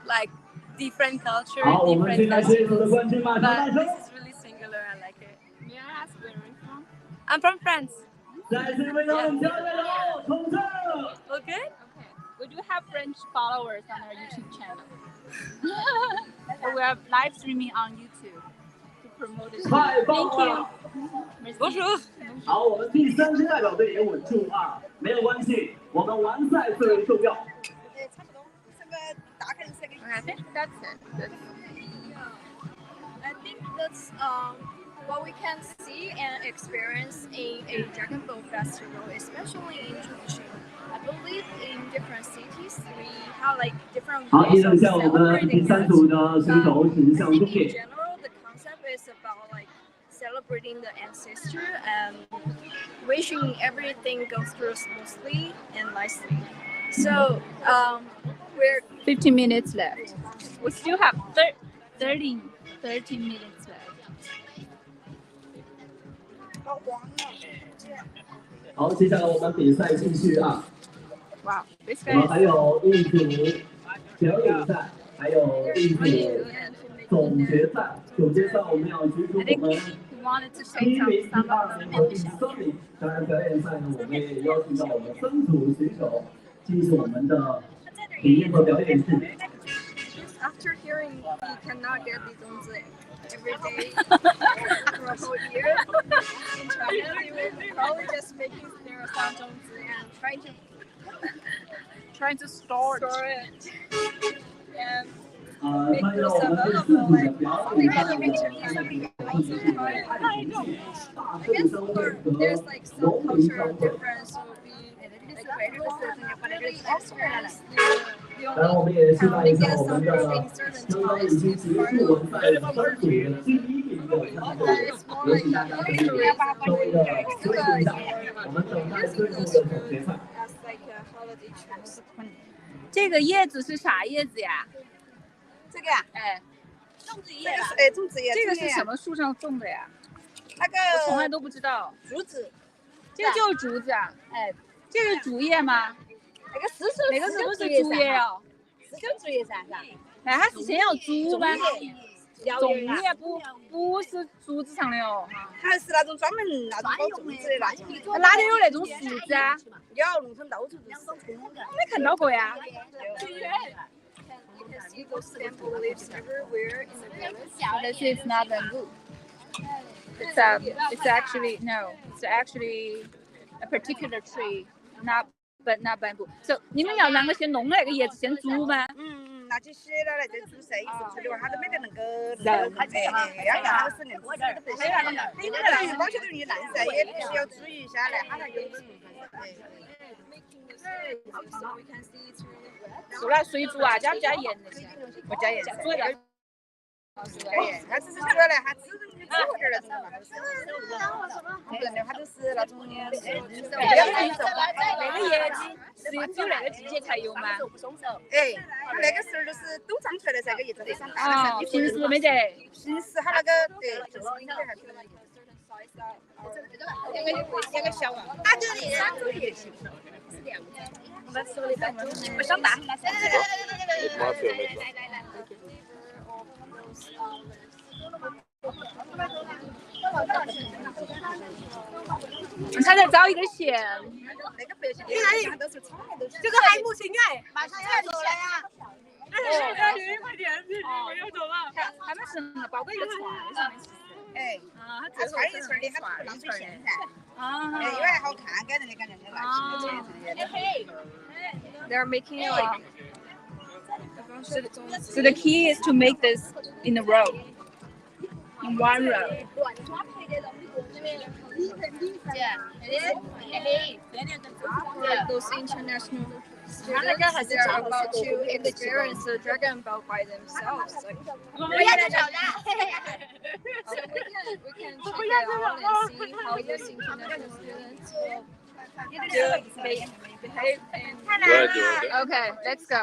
[SPEAKER 3] like different culture,
[SPEAKER 6] 好，我们
[SPEAKER 3] different
[SPEAKER 6] 现在这一组的
[SPEAKER 3] festivals.
[SPEAKER 6] 冠军马上
[SPEAKER 3] But
[SPEAKER 6] 诞生。
[SPEAKER 3] this is really singular. I like it.
[SPEAKER 2] May I ask where you're from?
[SPEAKER 3] I'm from France.
[SPEAKER 6] 再次为他们加油，冲刺！
[SPEAKER 3] Okay.
[SPEAKER 2] Okay. We do have French followers on our YouTube channel. So we are live streaming on YouTube to promote it.
[SPEAKER 6] 太棒
[SPEAKER 2] Thank
[SPEAKER 6] 了！
[SPEAKER 2] you.
[SPEAKER 3] Bonjour.
[SPEAKER 6] 好，我们第3支代表队也稳住啊，没有关系，我们完赛最为重要。
[SPEAKER 2] I think that's it.
[SPEAKER 3] I think that's what we can see and experience in a Dragon Boat Festival, especially in Chongqing. I believe in different cities we have like different
[SPEAKER 6] 好，依
[SPEAKER 3] ways
[SPEAKER 6] 然
[SPEAKER 3] of
[SPEAKER 6] 向我们第
[SPEAKER 3] celebrating
[SPEAKER 6] 3
[SPEAKER 3] it.
[SPEAKER 6] 组的选手指
[SPEAKER 3] I
[SPEAKER 6] 向
[SPEAKER 3] think
[SPEAKER 6] 终
[SPEAKER 3] in
[SPEAKER 6] 点。
[SPEAKER 3] general, the concept is about like celebrating the ancestor and wishing everything goes through smoothly and nicely. So we're
[SPEAKER 2] 15 minutes left. We still have 13 minutes left.
[SPEAKER 6] 好，接下来我们比赛继续啊。
[SPEAKER 2] Wow, this
[SPEAKER 6] 我们
[SPEAKER 2] guy
[SPEAKER 6] 还有一组表演赛，还有一组总决赛。总决赛我们要举出
[SPEAKER 2] I
[SPEAKER 6] 我
[SPEAKER 2] think
[SPEAKER 6] 们
[SPEAKER 2] he wanted to
[SPEAKER 6] 第
[SPEAKER 2] take
[SPEAKER 6] 1名、
[SPEAKER 2] some
[SPEAKER 6] 第2名和第3名。当然，表演赛呢，我们也邀请到我们3组选手进行我们的体验和表演式。
[SPEAKER 3] after hearing we cannot get the Zongzi every day for a whole year in China, we will probably just making their Zongzi and trying to store it and make
[SPEAKER 6] 参与
[SPEAKER 3] those
[SPEAKER 6] 我们这
[SPEAKER 3] available
[SPEAKER 6] 4组的
[SPEAKER 3] like
[SPEAKER 6] 表演
[SPEAKER 3] many
[SPEAKER 6] 赛，
[SPEAKER 3] pictures also try it.
[SPEAKER 6] 大
[SPEAKER 3] I
[SPEAKER 6] 众
[SPEAKER 3] guess
[SPEAKER 6] 商会
[SPEAKER 3] there's
[SPEAKER 6] 和
[SPEAKER 3] like some
[SPEAKER 6] 农民商
[SPEAKER 3] cultural
[SPEAKER 6] 会。
[SPEAKER 3] difference will be like really experience the
[SPEAKER 6] 当然，我
[SPEAKER 3] only
[SPEAKER 6] 们也期待一
[SPEAKER 3] I
[SPEAKER 6] 下
[SPEAKER 3] guess
[SPEAKER 6] 我们的
[SPEAKER 3] celebrating certain
[SPEAKER 6] 刚刚已
[SPEAKER 3] times
[SPEAKER 6] 经
[SPEAKER 3] is
[SPEAKER 6] 结
[SPEAKER 3] part
[SPEAKER 6] 束
[SPEAKER 3] of
[SPEAKER 6] 完赛3组的第1名的参赛者，
[SPEAKER 3] it's more
[SPEAKER 6] 有
[SPEAKER 3] like
[SPEAKER 6] 请大家可以稍微的休息一下，我们等待最后的总决赛。
[SPEAKER 3] as like a holiday trips.
[SPEAKER 2] 这个叶子是啥叶子呀？
[SPEAKER 4] 这个呀，
[SPEAKER 2] 哎，
[SPEAKER 4] 粽子叶，粽子叶，
[SPEAKER 2] 这个是什么树上种的呀？
[SPEAKER 4] 那
[SPEAKER 2] 我从来
[SPEAKER 4] 个
[SPEAKER 2] 都不知道。
[SPEAKER 4] 竹子，
[SPEAKER 2] 这个就是竹子啊？哎，这是竹叶吗？
[SPEAKER 4] 那个是
[SPEAKER 2] 哪个是不是竹叶啊？
[SPEAKER 4] 是叫竹叶噻，是吧？
[SPEAKER 2] 哎，它是先有竹吗？
[SPEAKER 4] 种
[SPEAKER 2] 种叶不是竹子上的哦。
[SPEAKER 4] 还是那种专门那种搞粽子的那种，
[SPEAKER 2] 哪里有那种树枝啊？
[SPEAKER 4] 有农村到处都是。
[SPEAKER 2] 我没看到过呀。
[SPEAKER 3] You can see those bamboo leaves everywhere in the village.
[SPEAKER 2] This is not bamboo. It's actually no. It's actually a particular tree, not bamboo. So 你们要啷个先弄那个叶子先煮吗？
[SPEAKER 4] 那就写了那就煮噻，一直煮的话，它都没得那个肉，要它是硬子，没那个，你那个光晓得你烂噻，也必须要煮一下来，它才有味。
[SPEAKER 3] So we can see it's really wet.
[SPEAKER 2] 煮了水煮啊，加不加盐那些？
[SPEAKER 4] 不加盐，
[SPEAKER 2] 煮了。
[SPEAKER 4] 加盐，它只是煮了来，它只点那种嘛，不然的话都是那种
[SPEAKER 2] 那个叶子只有那个季节才有吗？
[SPEAKER 4] 哎，它那个时候就是都长出来的噻，个叶子非常大。
[SPEAKER 2] 哦，平时没得。
[SPEAKER 4] 平时它那个对，就是应该还是那个。那个小啊，它这里3种也行。 我想打。
[SPEAKER 7] 马上。
[SPEAKER 2] 他在招一个线。
[SPEAKER 4] 那个北京的地都是草莓，都是。
[SPEAKER 3] 这个还母亲哎，马上要走了呀！
[SPEAKER 1] 快点，我要走了。
[SPEAKER 2] 他们是包个一个串上面。
[SPEAKER 4] 哎，
[SPEAKER 2] 啊，
[SPEAKER 4] 它串一串的，它不浪费线噻。
[SPEAKER 2] 啊，
[SPEAKER 4] 哎，因为还好看，给人的感觉很来气。
[SPEAKER 3] They're making it like.
[SPEAKER 2] So the key is to make this in a row, in one row.
[SPEAKER 3] Yeah, those international students, they're about to experience the Dragon Ball by themselves. Like, so we can check it out and see how those international students will behave.
[SPEAKER 2] Okay, let's go.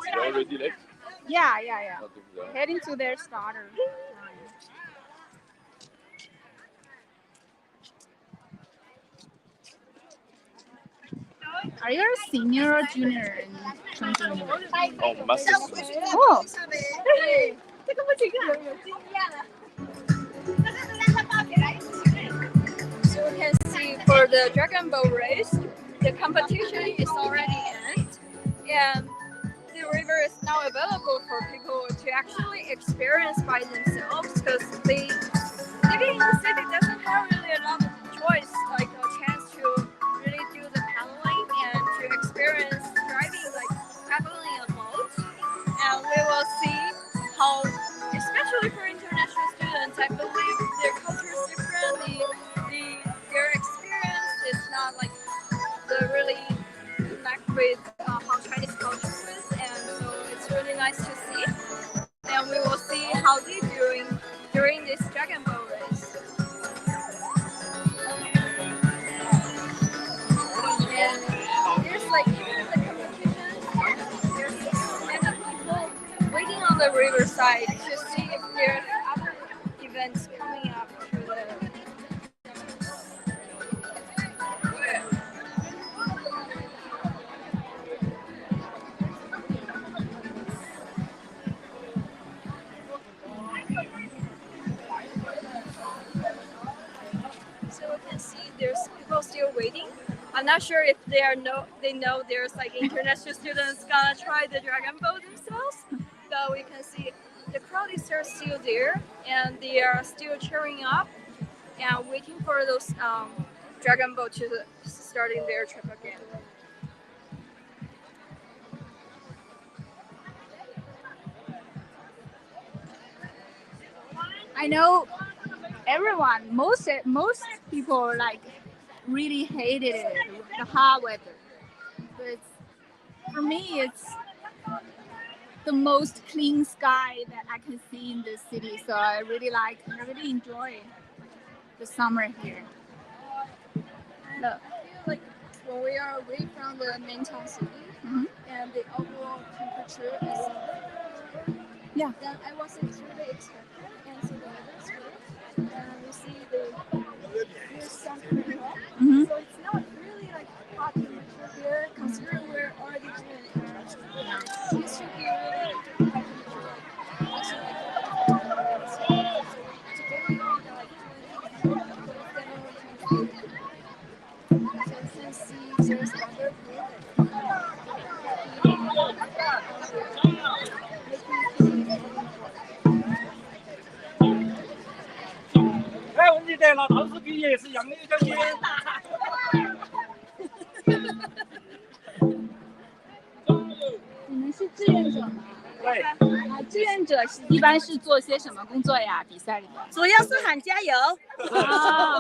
[SPEAKER 7] You already left?
[SPEAKER 2] Yeah.
[SPEAKER 7] Okay.
[SPEAKER 2] Heading to their starter. Are you a senior or junior in Chongqing?
[SPEAKER 7] Oh, master.
[SPEAKER 2] Oh.
[SPEAKER 3] So we can see for the Dragon Ball race, the competition is already ended, and the river is now available for people to actually experience by themselves because living in the city doesn't have really a lot of choice, like a chance to really do the paddling and to experience driving, like paddling a boat. And we will see how, especially for international students, I believe their culture is different. Their experience is not like the really connect with how Chinese culture is, and so it's really nice to see. And we will see how they're doing during this Dragon Ball race. And there's like even the competition, there's many people waiting on the riverside to see if there's other events coming up to the. So we can see there's people still waiting. I'm not sure if they know there's like international students gonna try the Dragon Ball themselves, but we can see the crowd is still there and they are still cheering up and waiting for those Dragon Ball to starting their trip again.
[SPEAKER 2] I know everyone, most people like really hated it, the hot weather. But for me, it's the most clean sky that I can see in this city. So I really enjoy the summer here. Look.
[SPEAKER 3] I feel like when we are away from the main town city and the overall temperature is
[SPEAKER 2] Yeah.
[SPEAKER 3] then I wasn't really expecting, and so the weather is good. And we see there's sun coming up, so it's not really like hot temperature here, considering we're already doing it. It should be really hot temperature, like actually like today we got like 27 so you can see there's other
[SPEAKER 1] 对了，陶氏毕业是杨丽将军。
[SPEAKER 2] 你们是志愿者吗？
[SPEAKER 1] 对。
[SPEAKER 2] 志愿者一般是做些什么工作呀？比赛里面？
[SPEAKER 8] 主要是喊加油。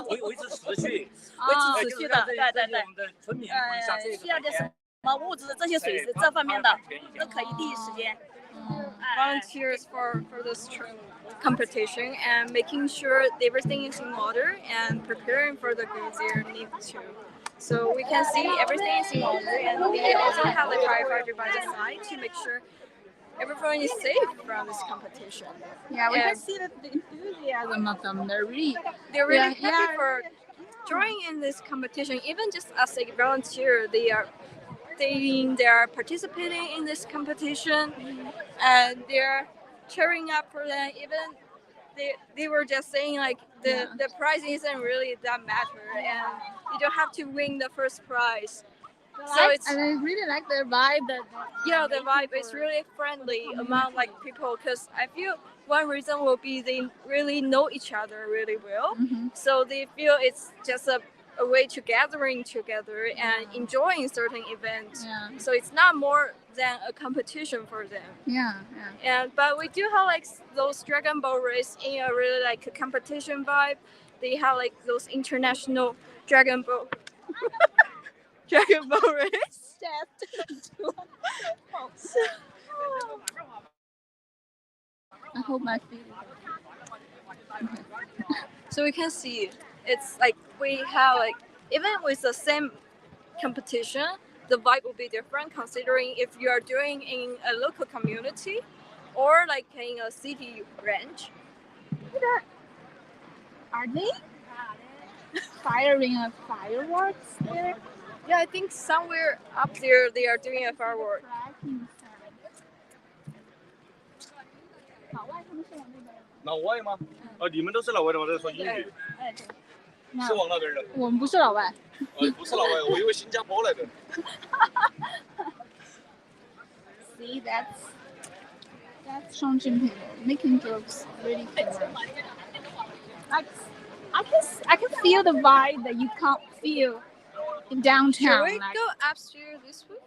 [SPEAKER 1] 维持持续。
[SPEAKER 8] 维持持续的，对。
[SPEAKER 1] 我们的村民
[SPEAKER 8] 需要点什么物资，这些水是这方面的，都可以第一时间。
[SPEAKER 3] Volunteers for this competition and making sure everything is in order and preparing for the goods they need to. So we can see everything is in order, and we also have the firefighter by the side to make sure everyone is safe from this competition.
[SPEAKER 2] Yeah, we can see the enthusiasm of them. They're really
[SPEAKER 3] happy for joining in this competition. Even just as a volunteer, they are participating in this competition and they're cheering up for them. Even they were just saying like the prize isn't really that matter, and you don't have to win the first prize. So it's,
[SPEAKER 2] and I really like the vibe that
[SPEAKER 3] yeah, the vibe is really friendly among like people, because I feel one reason will be they really know each other really well, so they feel it's just a way to gathering together and enjoying certain events. So it's not more than a competition for them. And but we do have like those Dragon Ball race in a really like a competition vibe. They have like those international Dragon Ball race.
[SPEAKER 2] I hope my feet.
[SPEAKER 3] So we can see it's like we have like even with the same competition, the vibe will be different considering if you are doing in a local community or like in a city range.
[SPEAKER 2] Are they firing a fireworks there?
[SPEAKER 3] Yeah, I think somewhere up there they are doing a firework.
[SPEAKER 1] 老外吗？你们都是老外的吗？在说英语？是往那边的。
[SPEAKER 2] 我们不是老外。
[SPEAKER 1] 不是老外，我以为新加坡来的。
[SPEAKER 2] See, that's Chongqing people making jokes really clever. I can feel the vibe that you can't feel in downtown.
[SPEAKER 3] Should we go upstairs this way?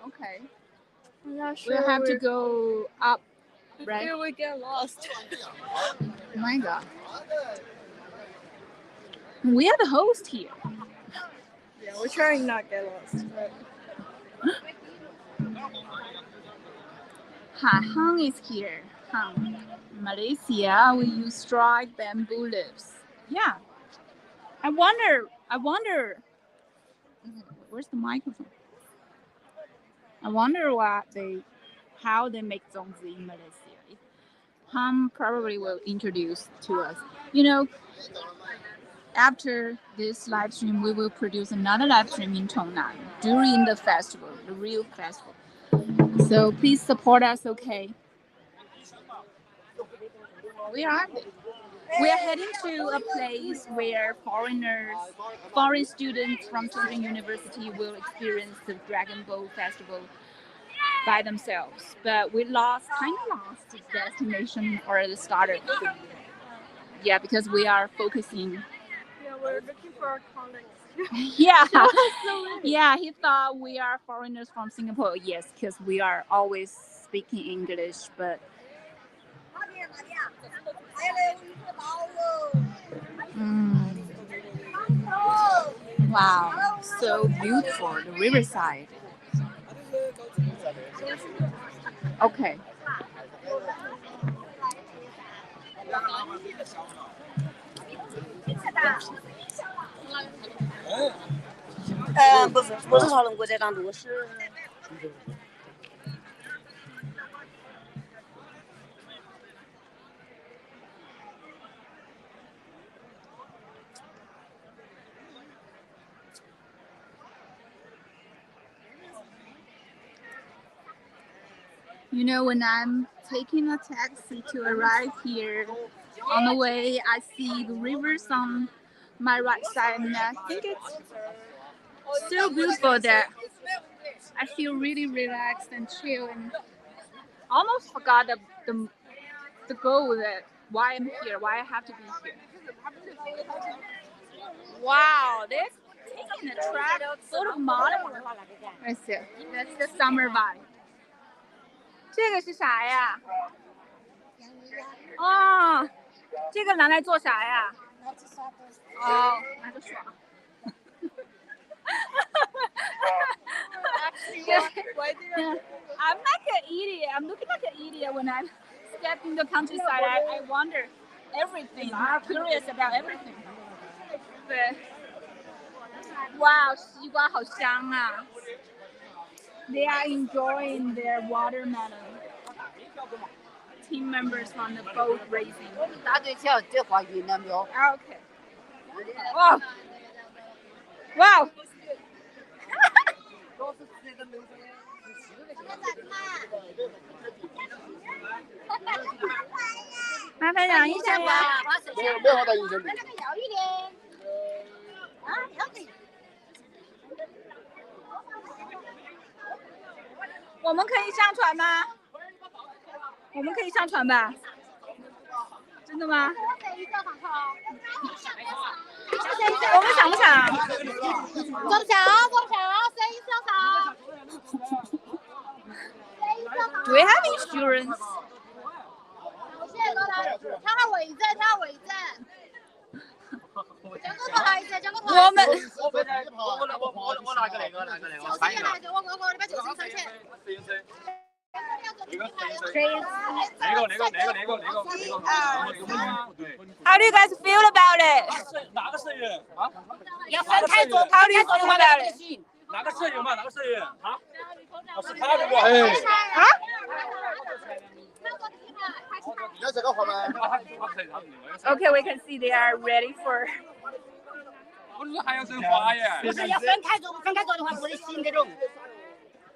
[SPEAKER 2] Okay.
[SPEAKER 3] I'm not sure.
[SPEAKER 2] We'll have to go up, right?
[SPEAKER 3] Here we get lost.
[SPEAKER 2] Oh my God. We are the host here.
[SPEAKER 3] Yeah, we're trying not to get lost.
[SPEAKER 2] Hang is here. Hang. Malaysia, we use striped bamboo leaves. Yeah. I wonder. Where's the microphone? I wonder how they make Zongzi in Malaysia. Ham probably will introduce to us. You know, after this live stream, we will produce another live stream in Chongqing during the festival, the real festival. So please support us, okay? Where are they? We are heading to a place where foreign students from Chongqing University will experience the Dragon Ball Festival by themselves. But we kind of lost the destination or the starter. Yeah, because we are focusing.
[SPEAKER 3] Yeah, we're looking for our colleagues.
[SPEAKER 2] Yeah, he thought we are foreigners from Singapore. Yes, because we are always speaking English, but wow, so beautiful, the riverside. Okay. You know, when I'm taking a taxi to arrive here, on the way I see the rivers on my right side, and I think it's so beautiful that I feel really relaxed and chill, and almost forgot the goal that why I'm here, why I have to be here. Wow, they're taking the track sort of modern. I see. That's the summer vibe. 这个是啥呀？哦，这个拿来做啥呀？哦，拿着耍。I'm like an idiot. I'm looking like an idiot when I step in the countryside. I wonder everything. I'm curious about everything. But wow, 西瓜好香啊！ They are enjoying their watermelon. Team members from the boat racing. Okay. Oh. Wow. 分享一下呀。
[SPEAKER 9] 没有好大影响力。
[SPEAKER 2] 我们可以上传吗？我们可以上传吧？真的吗？我们想不想？
[SPEAKER 10] 中奖，声音上场。
[SPEAKER 2] Do we have insurance?
[SPEAKER 10] 谢谢哥来，他伪证，他伪证。江哥不好意思，江哥不好意思。
[SPEAKER 5] 我拿个那个，我翻一个。
[SPEAKER 10] 我你把90上去。
[SPEAKER 2] How do you guys feel about it?
[SPEAKER 1] 哪个摄影啊？
[SPEAKER 10] 要分开做，
[SPEAKER 2] How do you feel about it?
[SPEAKER 1] 哪个摄影嘛？哪个摄影啊？是他这个。
[SPEAKER 2] 啊？
[SPEAKER 9] 你要这个号吗
[SPEAKER 2] Okay, we can see they are ready for.
[SPEAKER 1] 我是还要真花耶。
[SPEAKER 10] 不是要分开做的话不能吸这种。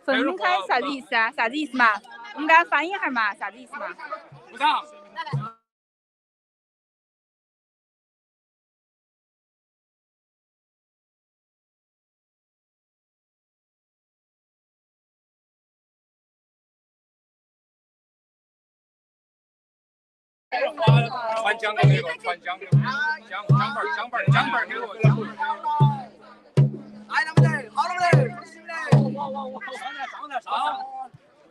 [SPEAKER 2] 分开啥子意思啊？啥子意思嘛？我们给他翻译一下嘛？啥子意思嘛？
[SPEAKER 1] 不上。传奖给我，传奖给我，奖本给我。
[SPEAKER 9] 来，那么的，好了没得？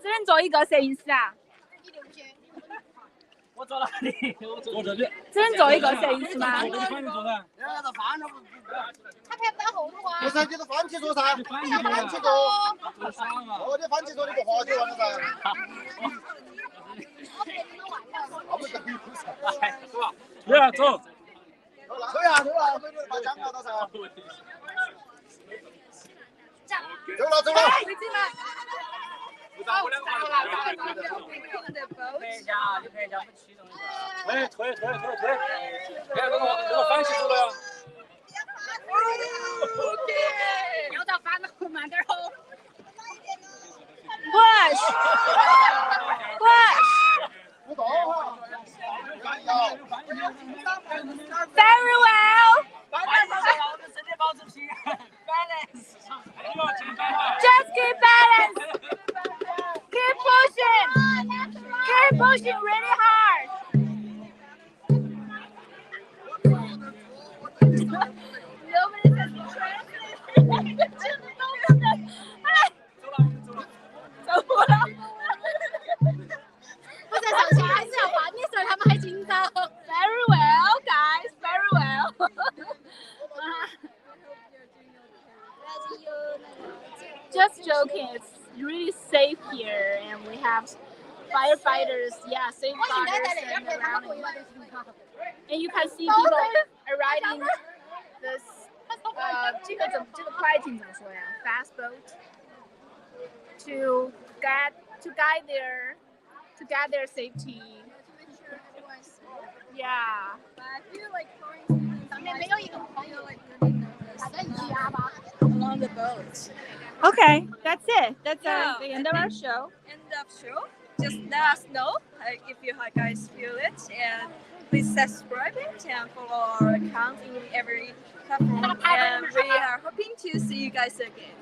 [SPEAKER 2] 只能做一个摄影师啊？
[SPEAKER 1] 我坐哪里？坐这里。
[SPEAKER 2] 只能做一个摄影师吗？
[SPEAKER 1] 我翻你坐的。
[SPEAKER 10] 他拍不到后头啊。
[SPEAKER 9] 不是，你是翻起坐噻，你翻起坐。哦，你翻起坐，你不滑就完了噻。
[SPEAKER 1] 对啊，走。
[SPEAKER 9] 走呀，把奖拿到噻。走了。
[SPEAKER 1] 喂，推！看那个翻起走了呀。
[SPEAKER 10] 要到翻了，慢点哦。
[SPEAKER 2] Push. Very well. Just keep balance. Keep pushing really hard. Nobody says translate. 走了。
[SPEAKER 10] 不在上去还是要翻的时候，他们还紧张。
[SPEAKER 2] Very well, guys. Very well. Just joking. It's really safe here, and we have firefighters. Yeah, safeguarders. And you can see people are riding this. 这个快艇怎么说呀 ？Fast boat to guide their safety. Yeah.
[SPEAKER 3] I feel like along the boat.
[SPEAKER 2] Okay, that's it. That's the end of our show.
[SPEAKER 3] End of show. Just let us know if you guys feel it, and please subscribe it and follow our account in every platform. And we are hoping to see you guys again.